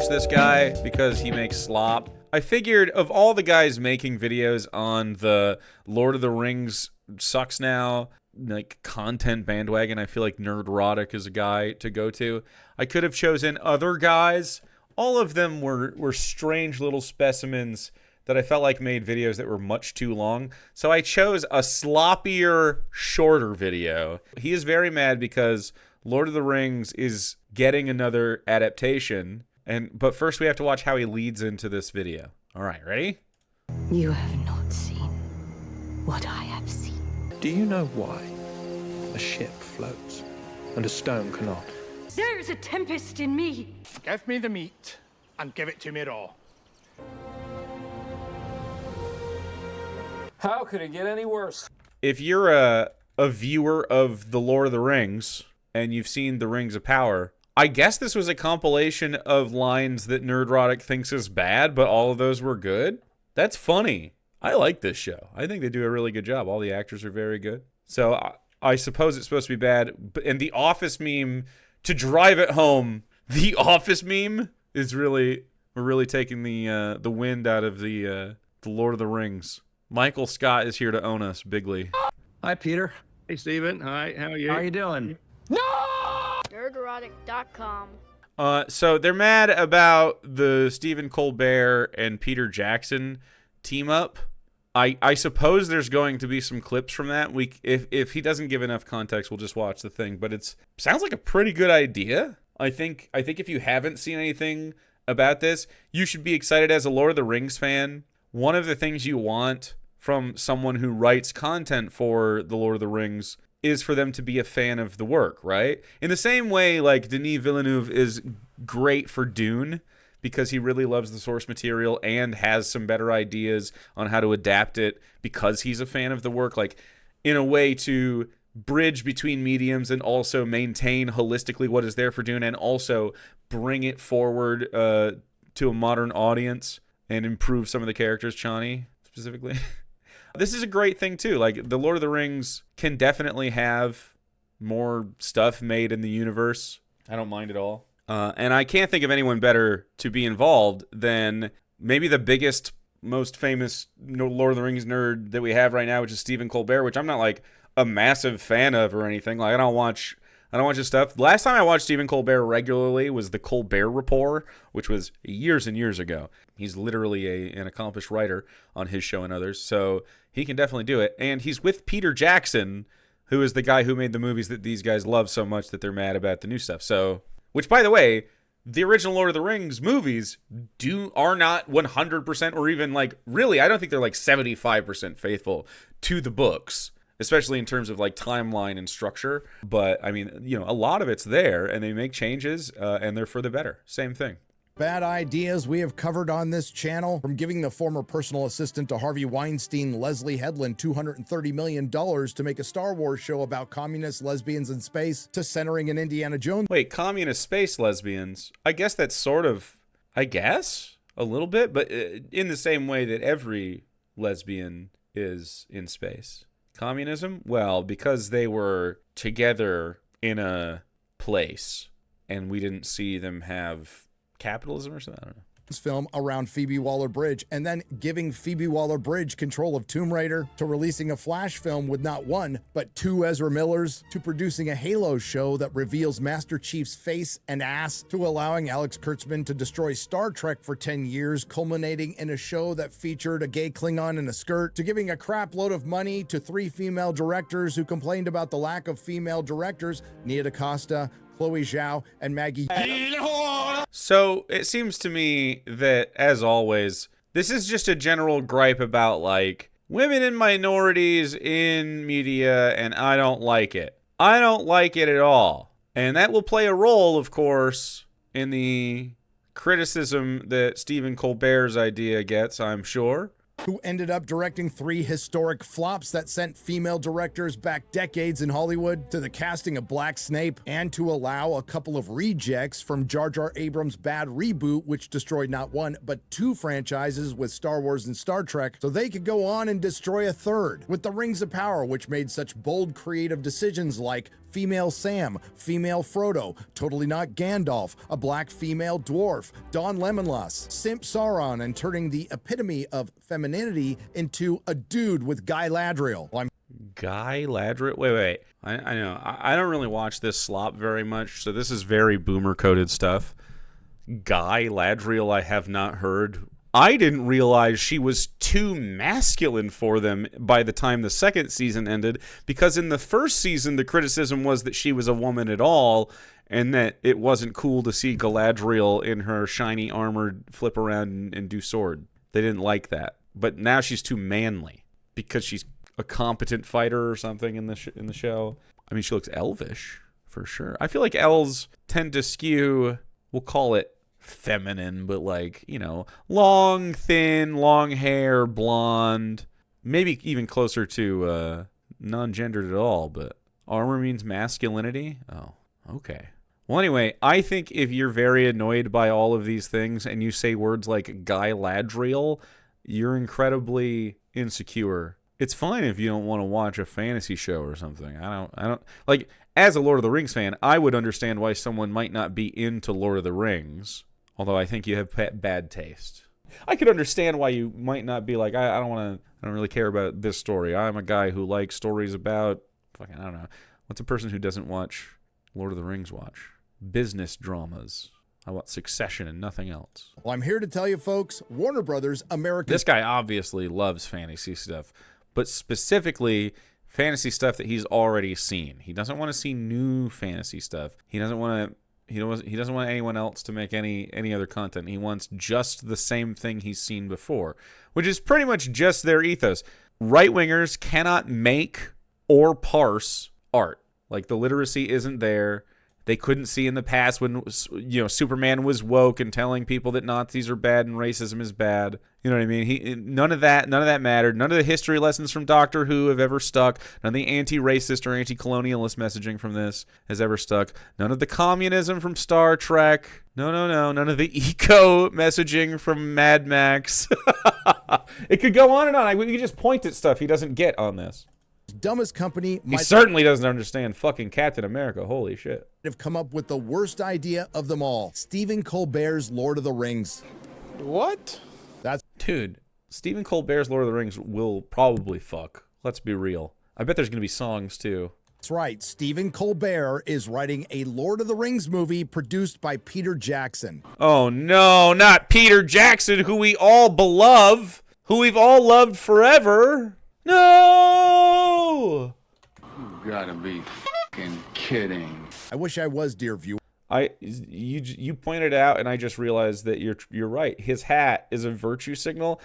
watch this guy because he makes slop. I figured of all the guys making videos on the Lord of the Rings sucks now, like content bandwagon, I feel like Nerdrotic is a guy to go to. I could have chosen other guys. All of them were strange little specimens that I felt like made videos that were much too long. So I chose a sloppier, shorter video. He is very mad because Lord of the Rings is getting another adaptation. But first we have to watch how he leads into this video. All right, ready? You have not seen what I have seen. Do you know why a ship floats and a stone cannot? There is a tempest in me. Give me the meat and give it to me raw. How could it get any worse? If you're a viewer of The Lord of the Rings and you've seen The Rings of Power, I guess this was a compilation of lines that Nerdrotic thinks is bad, but all of those were good. That's funny. I like this show. I think they do a really good job. All the actors are very good. So I suppose it's supposed to be bad. And the Office meme, to drive it home, the Office meme is we're really taking the wind out of the Lord of the Rings. Michael Scott is here to own us bigly. Hi, Peter. Hey, Steven. Hi, how are you? How are you doing? Nerdrotic.com. So they're mad about the Stephen Colbert and Peter Jackson team up. I suppose there's going to be some clips from that. If he doesn't give enough context, we'll just watch the thing. But it sounds like a pretty good idea. I think if you haven't seen anything about this, you should be excited as a Lord of the Rings fan. One of the things you want from someone who writes content for the Lord of the Rings is for them to be a fan of the work, right? In the same way, like Denis Villeneuve is great for Dune because he really loves the source material and has some better ideas on how to adapt it because he's a fan of the work, like in a way to bridge between mediums and also maintain holistically what is there for Dune and also bring it forward to a modern audience and improve some of the characters, Chani specifically. This is a great thing too. Like the Lord of the Rings can definitely have more stuff made in the universe. I don't mind at all. And I can't think of anyone better to be involved than maybe the biggest, most famous Lord of the Rings nerd that we have right now, which is Stephen Colbert, which I'm not like a massive fan of or anything. Like I don't watch his stuff. Last time I watched Stephen Colbert regularly was the Colbert Report, which was years and years ago. He's literally an accomplished writer on his show and others, so he can definitely do it. And he's with Peter Jackson, who is the guy who made the movies that these guys love so much that they're mad about the new stuff. So, which, by the way, the original Lord of the Rings movies are not 100% or even like, really, I don't think they're like 75% faithful to the books, especially in terms of like timeline and structure. But I mean, you know, a lot of it's there and they make changes and they're for the better. Same thing. Bad ideas we have covered on this channel, from giving the former personal assistant to Harvey Weinstein, Leslie Headland, $230 million to make a Star Wars show about communist lesbians in space, to centering an Indiana Jones. Wait, communist space lesbians? I guess that's sort of, a little bit, but in the same way that every lesbian is in space. Communism? Well, because they were together in a place and we didn't see them have capitalism or something. I don't know. Film around Phoebe Waller-Bridge, and then giving Phoebe Waller-Bridge control of Tomb Raider, to releasing a Flash film with not one, but two Ezra Millers, to producing a Halo show that reveals Master Chief's face and ass, to allowing Alex Kurtzman to destroy Star Trek for 10 years, culminating in a show that featured a gay Klingon in a skirt, to giving a crap load of money to 3 female directors who complained about the lack of female directors, Nia DaCosta, Chloe Zhao, and Maggie. So it seems to me that, as always, this is just a general gripe about, like, women and minorities in media, and I don't like it. I don't like it at all. And that will play a role, of course, in the criticism that Stephen Colbert's idea gets, I'm sure. who ended up directing 3 historic flops that sent female directors back decades in Hollywood, to the casting of Black Snape, and to allow a couple of rejects from Jar Jar Abrams' bad reboot, which destroyed not 1, but 2 franchises with Star Wars and Star Trek, so they could go on and destroy a 3rd, with the Rings of Power, which made such bold creative decisions like female Sam, female Frodo, totally not Gandalf, a black female dwarf, Don Lemonlass, Simp Sauron, and turning the epitome of femininity into a dude with Guy Ladriel. Guy Ladriel? Wait. I know. I don't really watch this slop very much, so this is very boomer-coded stuff. Guy Ladriel I have not heard. I didn't realize she was too masculine for them by the time the second season ended, because in the first season, the criticism was that she was a woman at all, and that it wasn't cool to see Galadriel in her shiny armor flip around and do sword. They didn't like that. But now she's too manly, because she's a competent fighter or something in the show. I mean, she looks elvish, for sure. I feel like elves tend to skew, we'll call it feminine, but like, you know, long, thin, long hair, blonde, maybe even closer to non-gendered at all, but armor means masculinity? Oh, okay. Well, anyway, I think if you're very annoyed by all of these things and you say words like Guy Ladriel, you're incredibly insecure. It's fine if you don't want to watch a fantasy show or something. I don't like, as a Lord of the Rings fan, I would understand why someone might not be into Lord of the Rings. Although I think you have bad taste. I could understand why you might not be like, I don't really care about this story. I'm a guy who likes stories about, fucking, I don't know. What's a person who doesn't watch Lord of the Rings watch? Business dramas. I want Succession and nothing else. Well, I'm here to tell you, folks, Warner Brothers American... This guy obviously loves fantasy stuff, but specifically fantasy stuff that he's already seen. He doesn't want to see new fantasy stuff. He doesn't want anyone else to make any other content. He wants just the same thing he's seen before, which is pretty much just their ethos. Right-wingers cannot make or parse art. Like, the literacy isn't there. They couldn't see in the past when, you know, Superman was woke and telling people that Nazis are bad and racism is bad. You know what I mean? None of that mattered. None of the history lessons from Doctor Who have ever stuck. None of the anti-racist or anti-colonialist messaging from this has ever stuck. None of the communism from Star Trek. No. None of the eco messaging from Mad Max. It could go on and on. We could just point at stuff he doesn't get on this. Dumbest company he certainly doesn't understand fucking Captain America. Holy shit. Have come up with the worst idea of them all. Stephen Colbert's Lord of the Rings. What? Dude, Stephen Colbert's Lord of the Rings will probably fuck. Let's be real. I bet there's going to be songs too. That's right. Stephen Colbert is writing a Lord of the Rings movie produced by Peter Jackson. Oh no, not Peter Jackson, who we all love, who we've all loved forever. No! You gotta be fucking kidding. I wish I was, dear viewer. You pointed out, and I just realized that you're right. His hat is a virtue signal.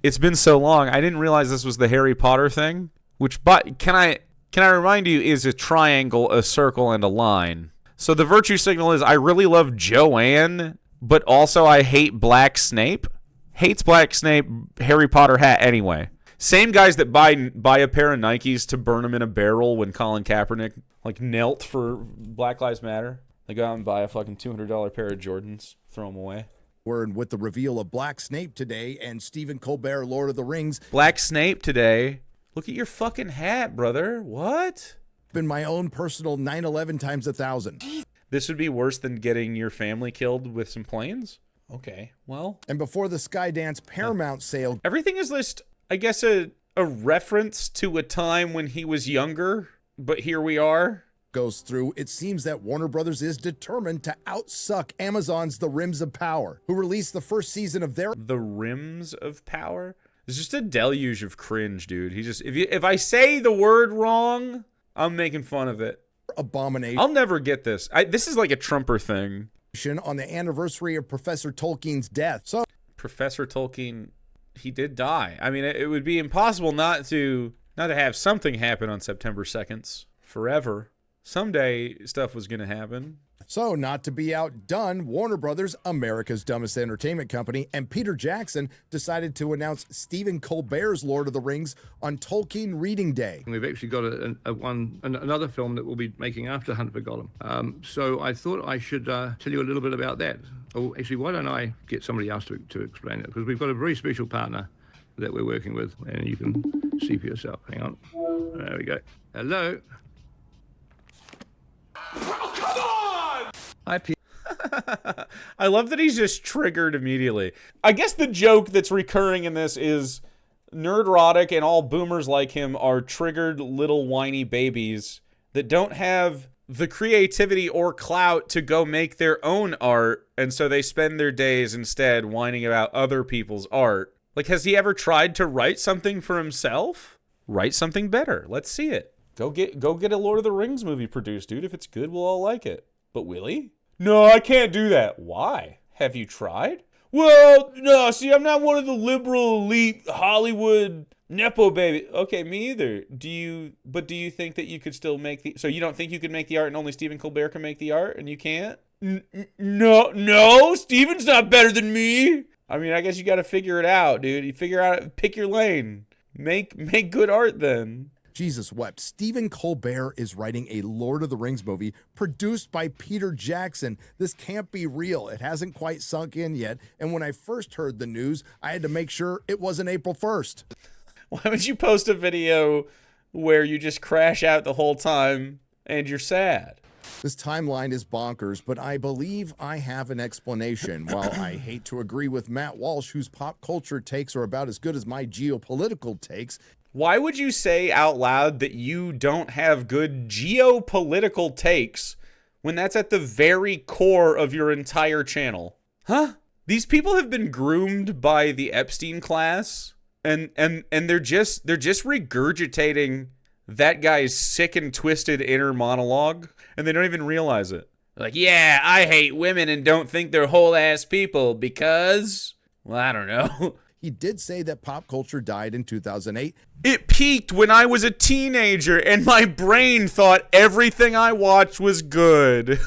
It's been so long, I didn't realize this was the Harry Potter thing. Which, but can I remind you, is a triangle, a circle, and a line. So the virtue signal is I really love Joanne, but also I hate Black Snape. Hates Black Snape, Harry Potter hat anyway. Same guys that buy a pair of Nikes to burn them in a barrel when Colin Kaepernick like knelt for Black Lives Matter. They go out and buy a fucking $200 pair of Jordans, throw them away. We're with the reveal of Black Snape today and Stephen Colbert, Lord of the Rings. Black Snape today. Look at your fucking hat, brother. What? Been my own personal 9/11 times 1,000. This would be worse than getting your family killed with some planes? Okay, well. And before the Skydance Paramount sale. Everything is just, I guess, a reference to a time when he was younger, but here we are. Goes through, it seems that Warner Brothers is determined to outsuck Amazon's The Rims of Power, who released the first season of their The Rims of Power? It's just a deluge of cringe, dude. He just if I say the word wrong, I'm making fun of it. Abomination. I'll never get this. This is like a Trumper thing. On the anniversary of Professor Tolkien's death. So Professor Tolkien, he did die. I mean, it would be impossible not to have something happen on September 2nd forever. Someday stuff was going to happen. So, not to be outdone, Warner Brothers, America's dumbest entertainment company, and Peter Jackson decided to announce Stephen Colbert's Lord of the Rings on Tolkien Reading Day. We've actually got another film that we'll be making after Hunt for Gollum. So I thought I should tell you a little bit about that. Oh, actually, why don't I get somebody else to explain it? Because we've got a very special partner that we're working with, and you can see for yourself. Hang on. There we go. Hello. Oh, come on! Hi, Peter. I love that he's just triggered immediately. I guess the joke that's recurring in this is Nerdrotic and all boomers like him are triggered little whiny babies that don't have the creativity or clout to go make their own art, and so they spend their days instead whining about other people's art. Like, has he ever tried to write something for himself? Write something better. Let's see it. Go get a Lord of the Rings movie produced, dude. If it's good, we'll all like it. But will he? No, I can't do that. Why? Have you tried? Well, no, see, I'm not one of the liberal elite Hollywood Nepo baby. Okay, me either. Do you think that you could still make so you don't think you could make the art and only Stephen Colbert can make the art and you can't? No, Stephen's not better than me. I mean, I guess you got to figure it out, dude. You figure out, pick your lane. Make good art then. Jesus wept. Stephen Colbert is writing a Lord of the Rings movie produced by Peter Jackson. This can't be real. It hasn't quite sunk in yet. And when I first heard the news, I had to make sure it wasn't April 1st. Why would you post a video where you just crash out the whole time and you're sad? This timeline is bonkers, but I believe I have an explanation. While I hate to agree with Matt Walsh, whose pop culture takes are about as good as my geopolitical takes. Why would you say out loud that you don't have good geopolitical takes when that's at the very core of your entire channel? Huh? These people have been groomed by the Epstein class, and they're just regurgitating that guy's sick and twisted inner monologue, and they don't even realize it. Like, yeah, I hate women and don't think they're whole ass people because, well, I don't know. He did say that pop culture died in 2008. It peaked when I was a teenager and my brain thought everything I watched was good.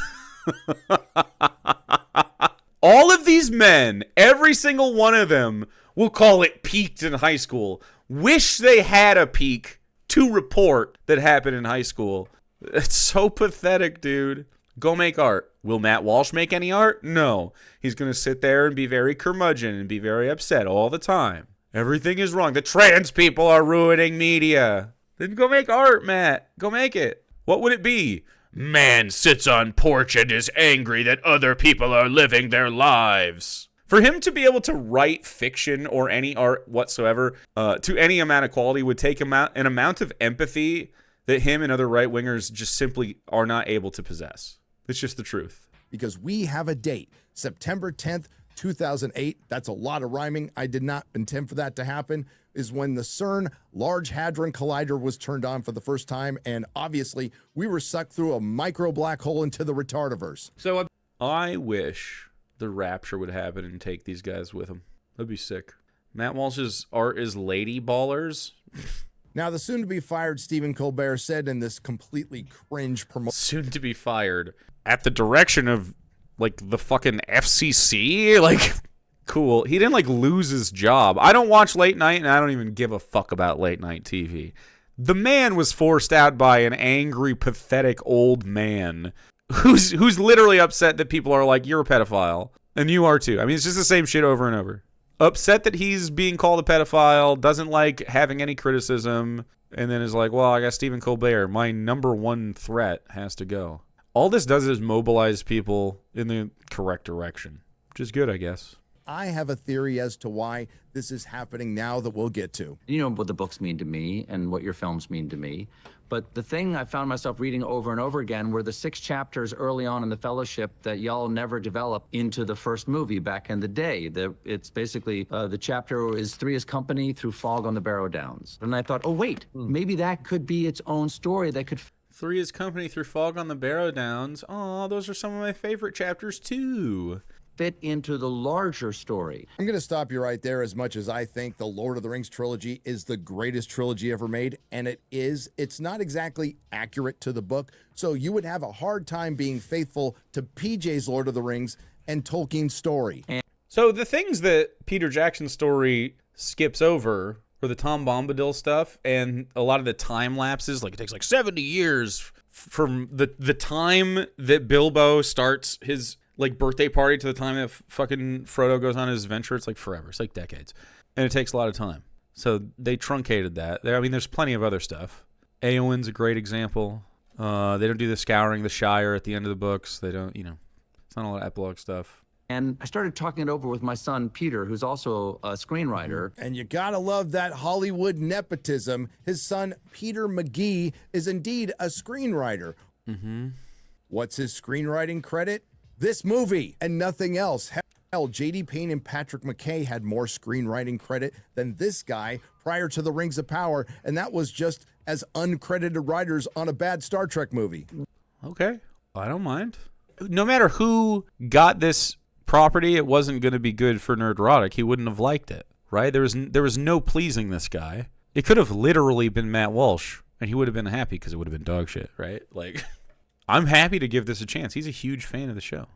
All of these men, every single one of them, will call it peaked in high school. Wish they had a peak to report that happened in high school. It's so pathetic, dude. Go make art. Will Matt Walsh make any art? No. He's going to sit there and be very curmudgeon and be very upset all the time. Everything is wrong. The trans people are ruining media. Then go make art, Matt. Go make it. What would it be? Man sits on porch and is angry that other people are living their lives. For him to be able to write fiction or any art whatsoever to any amount of quality would take an amount of empathy that him and other right-wingers just simply are not able to possess. It's just the truth. Because we have a date, September 10th, 2008. That's a lot of rhyming. I did not intend for that to happen. Is when the CERN Large Hadron Collider was turned on for the first time. And obviously, we were sucked through a micro black hole into the retardiverse. So I wish the rapture would happen and take these guys with him. That'd be sick. Matt Walsh's art is lady ballers. Now, the soon-to-be-fired Stephen Colbert said in this completely cringe promotion. Soon to be fired. At the direction of, like, the fucking FCC? Like, cool. He didn't, like, lose his job. I don't watch late night, and I don't even give a fuck about late night TV. The man was forced out by an angry, pathetic old man who's literally upset that people are like, you're a pedophile. And you are, too. I mean, it's just the same shit over and over. Upset that he's being called a pedophile, doesn't like having any criticism, and then is like, well, I got Stephen Colbert. My number one threat has to go. All this does is mobilize people in the correct direction, which is good, I guess. I have a theory as to why this is happening now that we'll get to. You know what the books mean to me and what your films mean to me. But the thing I found myself reading over and over again were the 6 chapters early on in the Fellowship that y'all never developed into the first movie back in the day. It's basically, the chapter is 3 is Company through Fog on the Barrow Downs. And I thought, oh, wait, maybe that could be its own story that could... 3 is Company through Fog on the Barrow Downs. Aw, those are some of my favorite chapters, too. fit into the larger story. I'm going to stop you right there. As much as I think the Lord of the Rings trilogy is the greatest trilogy ever made, and it is, it's not exactly accurate to the book. So you would have a hard time being faithful to PJ's Lord of the Rings and Tolkien's story. So the things that Peter Jackson's story skips over are the Tom Bombadil stuff and a lot of the time lapses. Like, it takes like 70 years from the time that Bilbo starts his like birthday party to the time that fucking Frodo goes on his adventure. It's like forever. It's like decades. And it takes a lot of time. So they truncated that. I mean, there's plenty of other stuff. Eowyn's a great example. They don't do the scouring the Shire at the end of the books. They don't, you know, it's not a lot of epilogue stuff. And I started talking it over with my son, Peter, who's also a screenwriter. And you gotta love that Hollywood nepotism. His son, Peter McGee, is indeed a screenwriter. What's his screenwriting credit? This movie and nothing else. Hell, J.D. Payne and Patrick McKay had more screenwriting credit than this guy prior to The Rings of Power, and that was just as uncredited writers on a bad Star Trek movie. Okay, I don't mind. No matter who got this property, it wasn't going to be good for Nerdrotic. He wouldn't have liked it, right? There was no pleasing this guy. It could have literally been Matt Walsh, and he would have been happy because it would have been dog shit, right? Like, I'm happy to give this a chance. He's a huge fan of the show,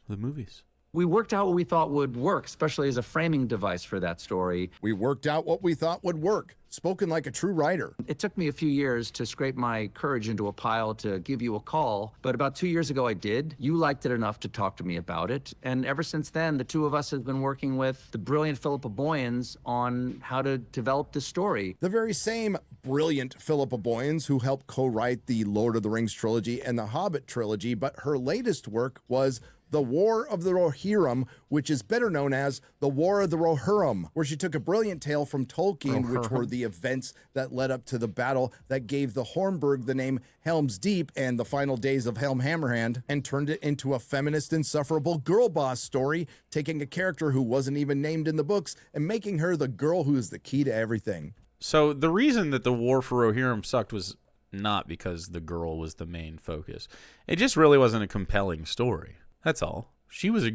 the movies. We worked out what we thought would work, especially as a framing device for that story. We worked out what we thought would work. Spoken like a true writer. It took me a few years to scrape my courage into a pile to give you a call, but about 2 years ago I did. You liked it enough to talk to me about it, and ever since then, the two of us have been working with the brilliant Philippa Boyens on how to develop this story. The very same brilliant Philippa Boyens who helped co-write the Lord of the Rings trilogy and the Hobbit trilogy, but her latest work was The War of the Rohirrim, which is better known as The War of the Rohirrim, where she took a brilliant tale from Tolkien, which were the events that led up to the battle that gave the Hornburg the name Helm's Deep and the final days of Helm Hammerhand, and turned it into a feminist, insufferable girl boss story, taking a character who wasn't even named in the books and making her the girl who is the key to everything. So the reason that The War for Rohirrim sucked was not because the girl was the main focus. It just really wasn't a compelling story. That's all. She was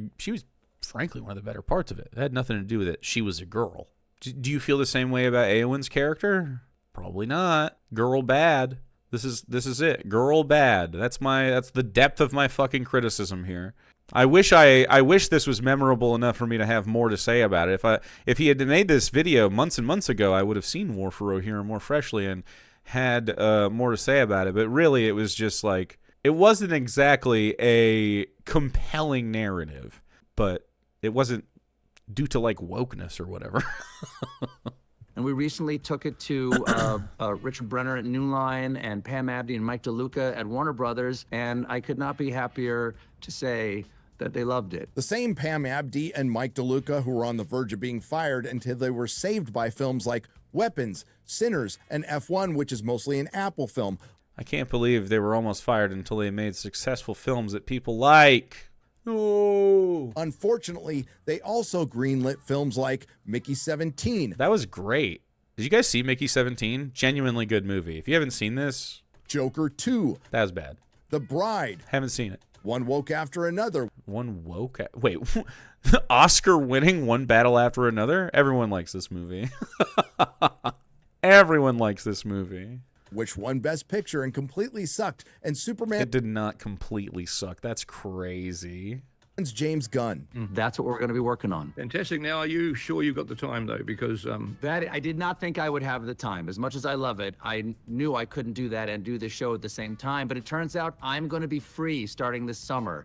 frankly one of the better parts of it. It had nothing to do with it. She was a girl. Do you feel the same way about Eowyn's character? Probably not. Girl bad. This is it. Girl bad. That's the depth of my fucking criticism here. I wish this was memorable enough for me to have more to say about it. If he had made this video months and months ago, I would have seen War for Rohirrim more freshly and had more to say about it. But really, it was just like, it wasn't exactly a compelling narrative, but it wasn't due to like wokeness or whatever. And we recently took it to Richard Brenner at New Line and Pam Abdi and Mike DeLuca at Warner Brothers, and I could not be happier to say that they loved it. The same Pam Abdi and Mike DeLuca who were on the verge of being fired until they were saved by films like Weapons, Sinners, and F1, which is mostly an Apple film. I can't believe they were almost fired until they made successful films that people like. Oh. Unfortunately, they also greenlit films like Mickey 17. That was great. Did you guys see Mickey 17? Genuinely good movie. If you haven't seen this, Joker 2. that was bad. The Bride. Haven't seen it. One Woke After Another. Wait, Oscar winning One Battle After Another? Everyone likes this movie. Everyone likes this movie. Which won Best Picture and completely sucked. And Superman. It did not completely suck. That's crazy. James Gunn. That's what we're going to be working on. Fantastic. Now, are you sure you've got the time, though? Because That I did not think I would have the time. As much as I love it, I knew I couldn't do that and do the show at the same time. But it turns out I'm going to be free starting this summer.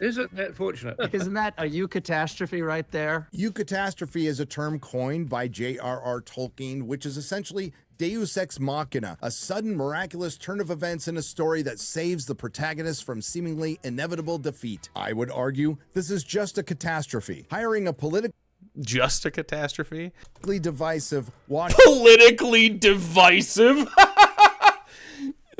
isn't that fortunate? Isn't that a eucatastrophe right there? Eucatastrophe is a term coined by J.R.R. Tolkien, which is essentially Deus Ex Machina, a sudden miraculous turn of events in a story that saves the protagonist from seemingly inevitable defeat. I would argue this is just a catastrophe. Hiring a Just a catastrophe? politically divisive Politically divisive?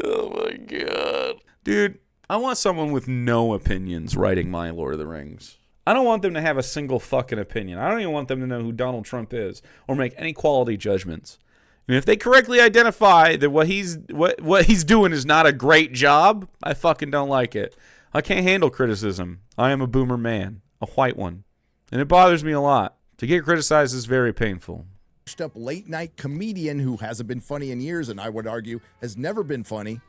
Oh my god. Dude, I want someone with no opinions writing my Lord of the Rings. I don't want them to have a single fucking opinion. I don't even want them to know who Donald Trump is or make any quality judgments. And if they correctly identify that what he's doing is not a great job, I fucking don't like it. I can't handle criticism. I am a boomer man. a white one. And it bothers me a lot. To get criticized is very painful. Up late night comedian who hasn't been funny in years, and I would argue has never been funny,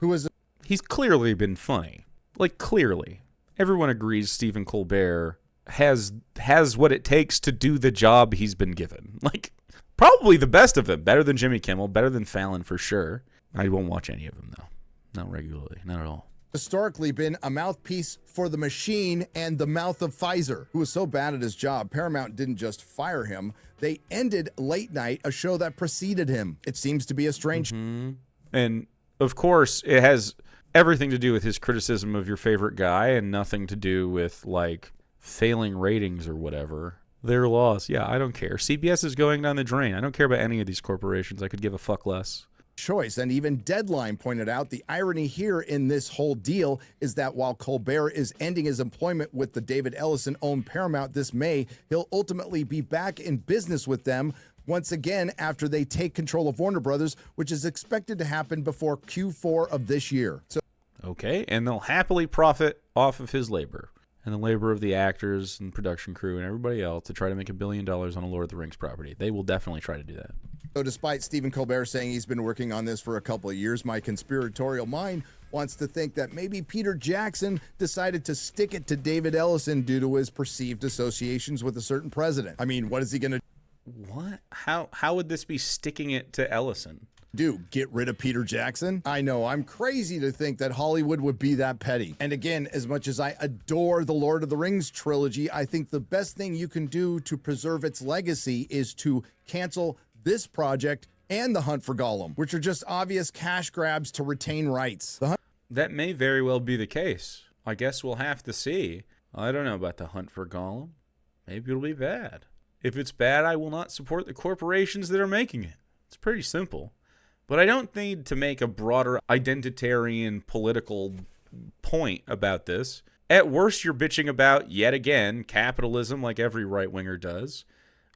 He's clearly been funny. Like, clearly. Everyone agrees Stephen Colbert has what it takes to do the job he's been given. Like, probably the best of them. Better than Jimmy Kimmel, better than Fallon for sure. I won't watch any of them, though. Not regularly, not at all. Historically been a mouthpiece for the machine and the mouth of Pfizer, who was so bad at his job, Paramount didn't just fire him. They ended Late Night, a show that preceded him. It seems to be a strange... And, of course, it has everything to do with his criticism of your favorite guy and nothing to do with, like, failing ratings or whatever. Their loss. Yeah, I don't care. CBS is going down the drain. I don't care about any of these corporations. I could give a fuck less. Choice. And even Deadline pointed out the irony here in this whole deal is that while Colbert is ending his employment with the David Ellison-owned Paramount this May, he'll ultimately be back in business with them once again after they take control of Warner Brothers, which is expected to happen before Q4 of this year. Okay, and they'll happily profit off of his labor and the labor of the actors and production crew and everybody else to try to make $1 billion on a Lord of the Rings property. They will definitely try to do that. So despite Stephen Colbert saying he's been working on this for a couple of years, my conspiratorial mind wants to think that maybe Peter Jackson decided to stick it to David Ellison due to his perceived associations with a certain president. I mean, what is he going to What? How would this be sticking it to Ellison? do? Get rid of Peter Jackson? I know, I'm crazy to think that Hollywood would be that petty. And again, as much as I adore the Lord of the Rings trilogy, I think the best thing you can do to preserve its legacy is to cancel this project and The Hunt for Gollum, which are just obvious cash grabs to retain rights. That may very well be the case. I guess we'll have to see. I don't know about The Hunt for Gollum. Maybe it'll be bad. If it's bad, I will not support the corporations that are making it. It's pretty simple. But I don't need to make a broader identitarian political point about this. At worst, you're bitching about, yet again, capitalism like every right-winger does.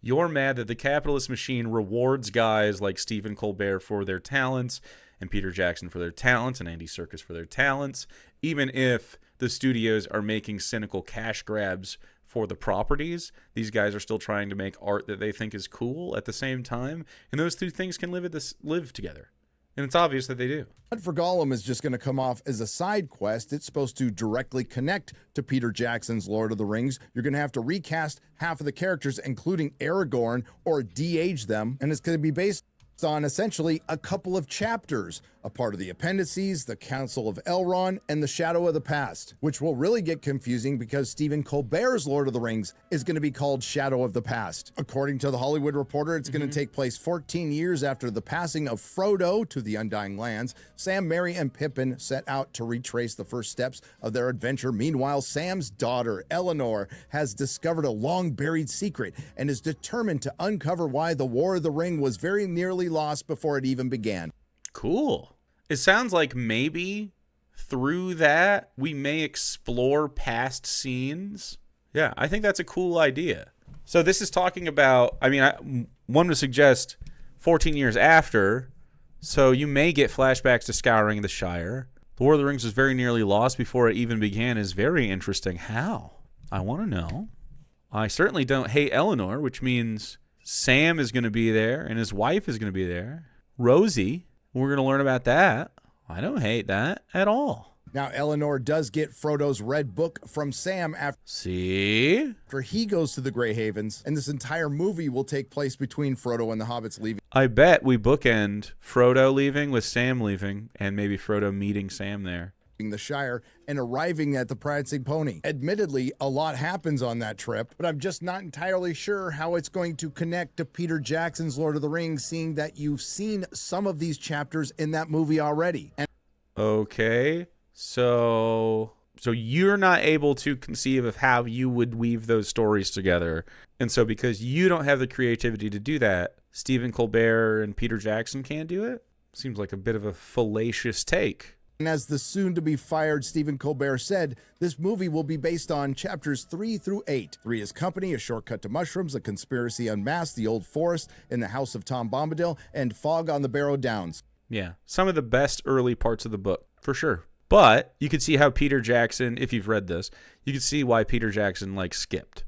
You're mad that the capitalist machine rewards guys like Stephen Colbert for their talents, and Peter Jackson for their talents, and Andy Serkis for their talents, even if the studios are making cynical cash grabs for the properties. These guys are still trying to make art that they think is cool at the same time, and those two things can live together. And it's obvious that they do. Hunt for Gollum is just going to come off as a side quest. It's supposed to directly connect to Peter Jackson's Lord of the Rings. You're going to have to recast half of the characters, including Aragorn, or de-age them, and it's going to be based on essentially a couple of chapters, a part of the appendices, the Council of Elrond, and the Shadow of the Past, which will really get confusing because Stephen Colbert's Lord of the Rings is going to be called Shadow of the Past. According to the Hollywood Reporter, it's going to take place 14 years after the passing of Frodo to the Undying Lands. Sam, Merry, and Pippin set out to retrace the first steps of their adventure. Meanwhile, Sam's daughter, Eleanor, has discovered a long-buried secret and is determined to uncover why the War of the Ring was very nearly lost before it even began. Cool. It sounds like maybe through that we may explore past scenes. Yeah, I think that's a cool idea. So this is talking about, one would suggest 14 years after, so you may get flashbacks to Scouring the Shire. The War of the Rings was very nearly lost before it even began is very interesting. How? I want to know. I certainly don't hate Eleanor, which means Sam is going to be there and his wife is going to be there. Rosie, we're going to learn about that. I don't hate that at all. Now, Eleanor does get Frodo's red book from Sam after he goes to the Grey Havens, and this entire movie will take place between Frodo and the hobbits leaving. I bet we bookend Frodo leaving with Sam leaving, and maybe Frodo meeting Sam there. The Shire and arriving at the Prancing Pony. Admittedly, a lot happens on that trip, but I'm just not entirely sure how it's going to connect to Peter Jackson's Lord of the Rings, seeing that you've seen some of these chapters in that movie already. Okay, so you're not able to conceive of how you would weave those stories together. And so because you don't have the creativity to do that, Stephen Colbert and Peter Jackson can't do it? Seems like a bit of a fallacious take. And as the soon-to-be-fired Stephen Colbert said, this movie will be based on chapters 3 through 8. 3 is Company, A Shortcut to Mushrooms, A Conspiracy Unmasked, The Old Forest, In the House of Tom Bombadil, and Fog on the Barrow Downs. Yeah, some of the best early parts of the book, for sure. But you could see how Peter Jackson, if you've read this, you could see why Peter Jackson, skipped.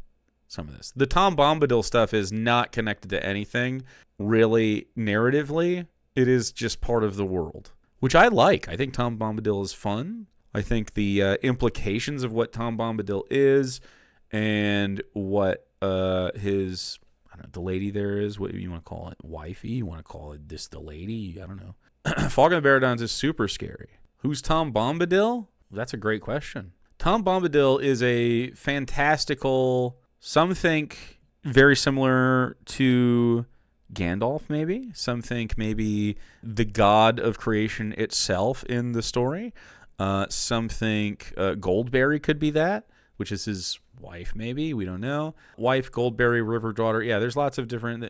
some of this. The Tom Bombadil stuff is not connected to anything really narratively. It is just part of the world, which I like. I think Tom Bombadil is fun. I think the implications of what Tom Bombadil is and what his, I don't know, the lady there is, what you want to call it, wifey, you want to call it this, the lady, I don't know. Fog and the Baradons is super scary. Who's Tom Bombadil? That's a great question. Tom Bombadil is a fantastical, some think very similar to Gandalf, maybe. Some think maybe the god of creation itself in the story. Some think Goldberry could be that, which is his wife, maybe. We don't know. Wife, Goldberry, river daughter. Yeah, there's lots of different,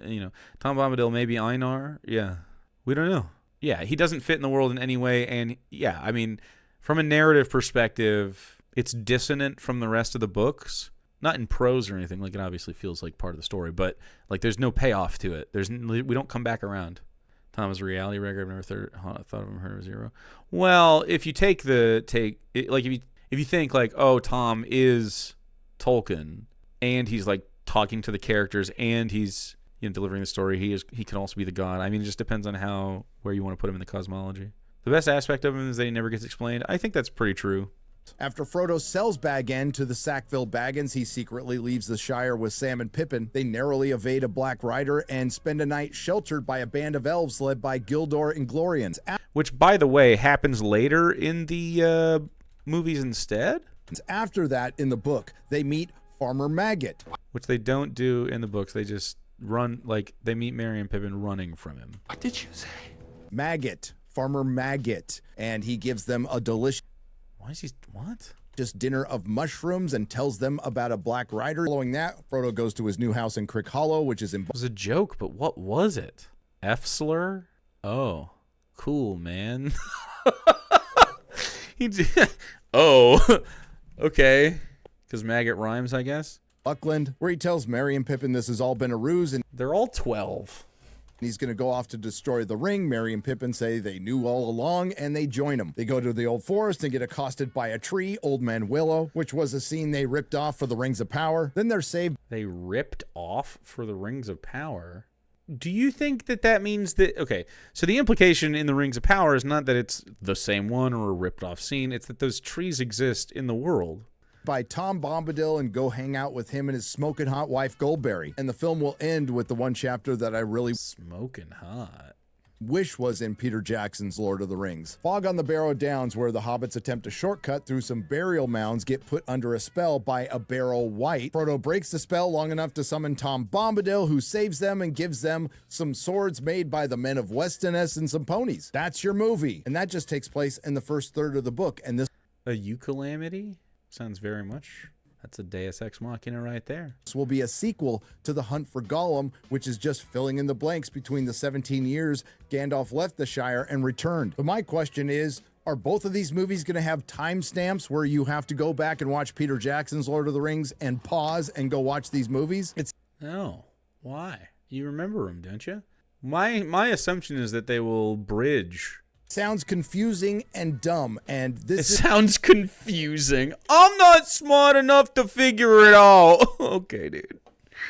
Tom Bombadil, maybe Einar. Yeah, we don't know. Yeah, he doesn't fit in the world in any way. And yeah, I mean, from a narrative perspective, it's dissonant from the rest of the books. Not in prose or anything. Like, it obviously feels like part of the story, but like there's no payoff to it. We don't come back around. Tom is a reality wrecker. I've never thought of him heard of zero. Well, if you if you think like, oh, Tom is Tolkien and he's like talking to the characters and he's delivering the story, he can also be the god. I mean, it just depends on where you want to put him in the cosmology. The best aspect of him is that he never gets explained. I think that's pretty true. After Frodo sells Bag End to the Sackville Baggins, he secretly leaves the Shire with Sam and Pippin. They narrowly evade a Black Rider and spend a night sheltered by a band of elves led by Gildor and Glorians. Which, by the way, happens later in the movies instead? After that, in the book, they meet Farmer Maggot. Which they don't do in the books. They just run, like, they meet Merry and Pippin running from him. What did you say? Maggot. Farmer Maggot. And he gives them a delicious... Why is he... What? Just dinner of mushrooms and tells them about a Black Rider. Following that, Frodo goes to his new house in Crick Hollow, which is in... It was a joke, but what was it? F-slur? Oh, cool, man. Oh, okay. Because maggot rhymes, I guess. Buckland, where he tells Merry and Pippin this has all been a ruse, and they're all 12. He's going to go off to destroy the ring. Merry and Pippin say they knew all along, and they join him. They go to the old forest and get accosted by a tree, Old Man Willow, which was a scene they ripped off for the Rings of Power. Then they're saved. They ripped off for the Rings of Power? Do you think that means that... Okay, so the implication in the Rings of Power is not that it's the same one or a ripped off scene. It's that those trees exist in the world. By Tom Bombadil and go hang out with him and his smoking hot wife Goldberry. And the film will end with the one chapter that I really smoking hot wish was in Peter Jackson's Lord of the Rings. Fog on the Barrow Downs, where the hobbits attempt a shortcut through some burial mounds, get put under a spell by a Barrow Wight. Frodo breaks the spell long enough to summon Tom Bombadil, who saves them and gives them some swords made by the men of Westeros and some ponies. That's your movie. And that just takes place in the first third of the book. And this... A Eucalamity? Sounds very much. That's a Deus Ex Machina right there. This will be a sequel to The Hunt for Gollum, which is just filling in the blanks between the 17 years Gandalf left the Shire and returned. But my question is, are both of these movies going to have timestamps where you have to go back and watch Peter Jackson's Lord of the Rings and pause and go watch these movies? No. Why? You remember them, don't you? My assumption is that they will bridge. Sounds confusing and dumb, and this sounds confusing. I'm not smart enough to figure it out. Okay, dude.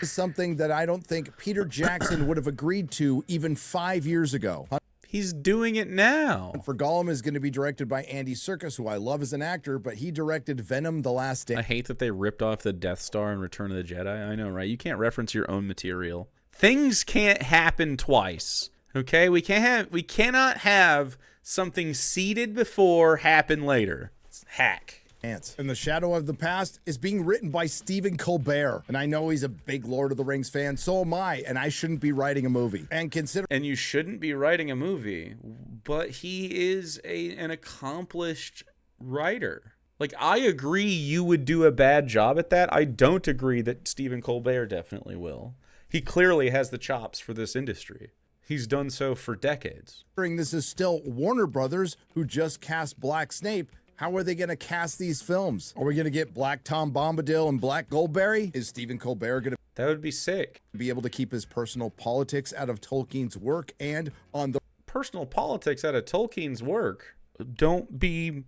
This is something that I don't think Peter Jackson would have agreed to even 5 years ago. He's doing it now. For Gollum is going to be directed by Andy Serkis, who I love as an actor, but he directed Venom: The Last Stand. I hate that they ripped off the Death Star in Return of the Jedi. I know, right? You can't reference your own material. Things can't happen twice. Okay? We cannot have something seeded before happen later. It's hack. In the Shadow of the Past is being written by Stephen Colbert. And I know he's a big Lord of the Rings fan. So am I. And I shouldn't be writing a movie. And you shouldn't be writing a movie. But he is an accomplished writer. Like, I agree you would do a bad job at that. I don't agree that Stephen Colbert definitely will. He clearly has the chops for this industry. He's done so for decades. This is still Warner Brothers, who just cast Black Snape. How are they going to cast these films? Are we going to get Black Tom Bombadil and Black Goldberry? Is Stephen Colbert going to... That would be sick. ...be able to keep his personal politics out of Tolkien's work? And on the... Personal politics out of Tolkien's work? Don't be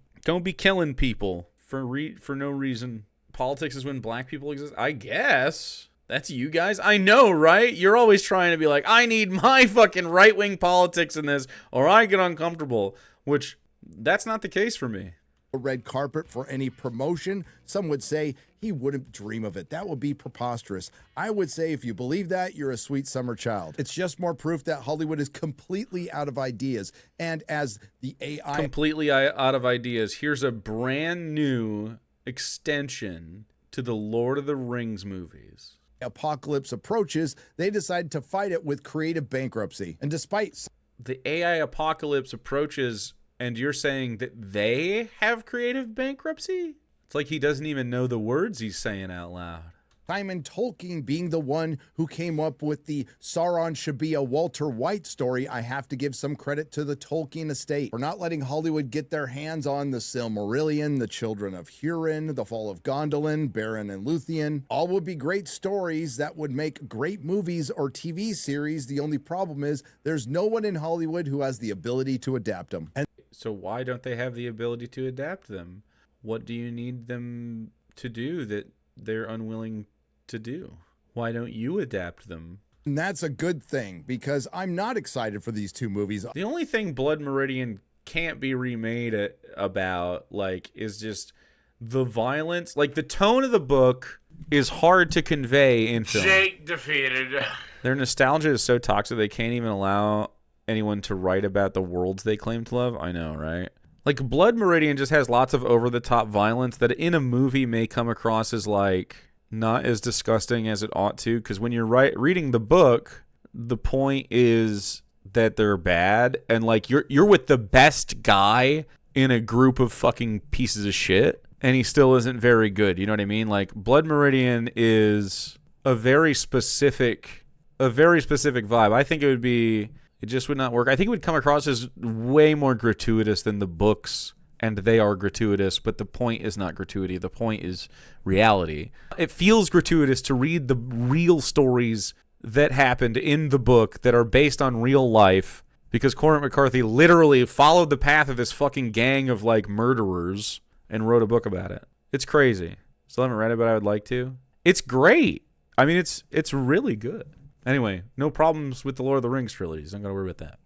killing people for no reason. Politics is when black people exist? I guess. That's you guys? I know, right? You're always trying to be like, I need my fucking right-wing politics in this, or I get uncomfortable, which that's not the case for me. A red carpet for any promotion. Some would say he wouldn't dream of it. That would be preposterous. I would say if you believe that, you're a sweet summer child. It's just more proof that Hollywood is completely out of ideas. And as the AI... Completely out of ideas. Here's a brand new extension to the Lord of the Rings movies. Apocalypse approaches, they decide to fight it with creative bankruptcy. And despite... The AI apocalypse approaches... And you're saying that they have creative bankruptcy? It's like he doesn't even know the words he's saying out loud. Simon Tolkien being the one who came up with the Sauron should be a Walter White story, I have to give some credit to the Tolkien estate for not letting Hollywood get their hands on the Silmarillion, the Children of Hurin, the Fall of Gondolin, Beren and Luthien. All would be great stories that would make great movies or TV series. The only problem is there's no one in Hollywood who has the ability to adapt them. And so why don't they have the ability to adapt them? What do you need them to do that they're unwilling to do? Why don't you adapt them? And that's a good thing, because I'm not excited for these two movies. The only thing Blood Meridian can't be remade about, like, is just the violence. Like, the tone of the book is hard to convey in film. Jake defeated. Their nostalgia is so toxic they can't even allow anyone to write about the worlds they claim to love. I know, right? Like, Blood Meridian just has lots of over-the-top violence that in a movie may come across as, like, not as disgusting as it ought to, because when you're reading the book, the point is that they're bad, and, like, you're with the best guy in a group of fucking pieces of shit, and he still isn't very good. You know what I mean? Like, Blood Meridian is a very specific vibe. I think it just would not work. I think it would come across as way more gratuitous than the books, and they are gratuitous, but the point is not gratuity. The point is reality. It feels gratuitous to read the real stories that happened in the book that are based on real life, because Cormac McCarthy literally followed the path of this fucking gang of, like, murderers and wrote a book about it. It's crazy. Still haven't read it, but I would like to. It's great. I mean, it's really good. Anyway, no problems with the Lord of the Rings trilogies. I'm going to worry about that.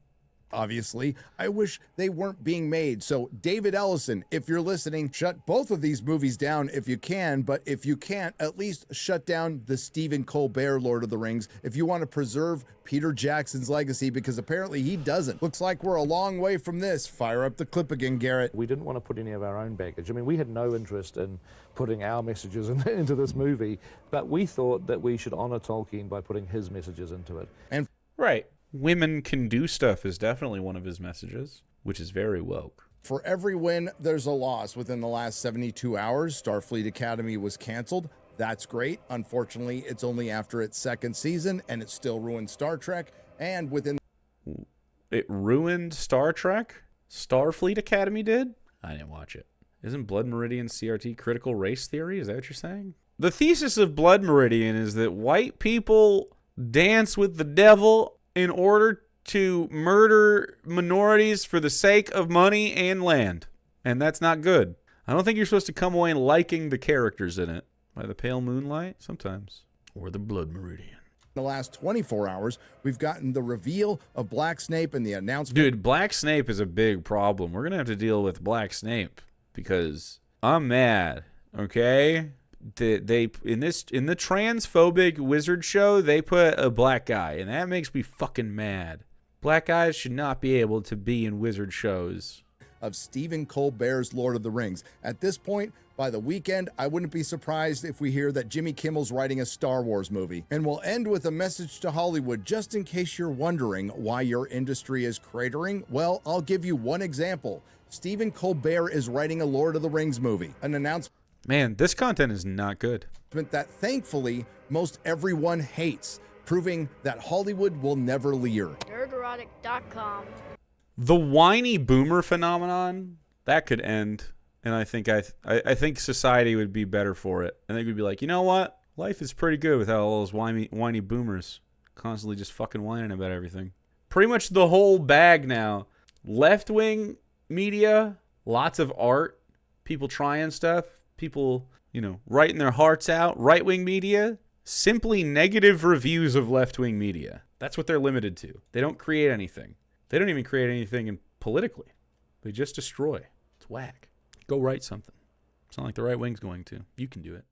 Obviously, I wish they weren't being made. So, David Ellison, if you're listening, shut both of these movies down if you can. But if you can't, at least shut down the Stephen Colbert Lord of the Rings if you want to preserve Peter Jackson's legacy, because apparently he doesn't. Looks like we're a long way from this. Fire up the clip again, Garrett. We didn't want to put any of our own baggage. I mean, we had no interest in putting our messages into this movie, but we thought that we should honor Tolkien by putting his messages into it. And right. Women can do stuff is definitely one of his messages, which is very woke. For every win, there's a loss. Within the last 72 hours, Starfleet Academy was canceled. That's great. Unfortunately, it's only after its second season, and it still ruined Star Trek. And within... It ruined Star Trek? Starfleet Academy did? I didn't watch it. Isn't Blood Meridian CRT critical race theory? Is that what you're saying? The thesis of Blood Meridian is that white people dance with the devil in order to murder minorities for the sake of money and land. And that's not good. I don't think you're supposed to come away liking the characters in it. By the pale moonlight? Sometimes. Or the Blood Meridian. The last 24 hours, we've gotten the reveal of Black Snape and the announcement. Dude, Black Snape is a big problem. We're going to have to deal with Black Snape because I'm mad, okay? They in the transphobic wizard show, they put a black guy, and that makes me fucking mad. Black guys should not be able to be in wizard shows. Of Stephen Colbert's Lord of the Rings. At this point, by the weekend, I wouldn't be surprised if we hear that Jimmy Kimmel's writing a Star Wars movie. And we'll end with a message to Hollywood, just in case you're wondering why your industry is cratering. Well, I'll give you one example. Stephen Colbert is writing a Lord of the Rings movie. An announcement Man, this content is not good. That thankfully most everyone hates, proving that Hollywood will never leer. Nerdrotic.com. The whiny boomer phenomenon, that could end. And I think society would be better for it. I think we'd be like, you know what? Life is pretty good without all those whiny boomers constantly just fucking whining about everything. Pretty much the whole bag now. Left-wing media, lots of art, people trying stuff, people, writing their hearts out. Right-wing media, Simply negative reviews of left-wing media. That's what they're limited to. They don't create anything. They don't even create anything politically. They just destroy. It's whack. Go write something. It's not like the right wing's going to. You can do it.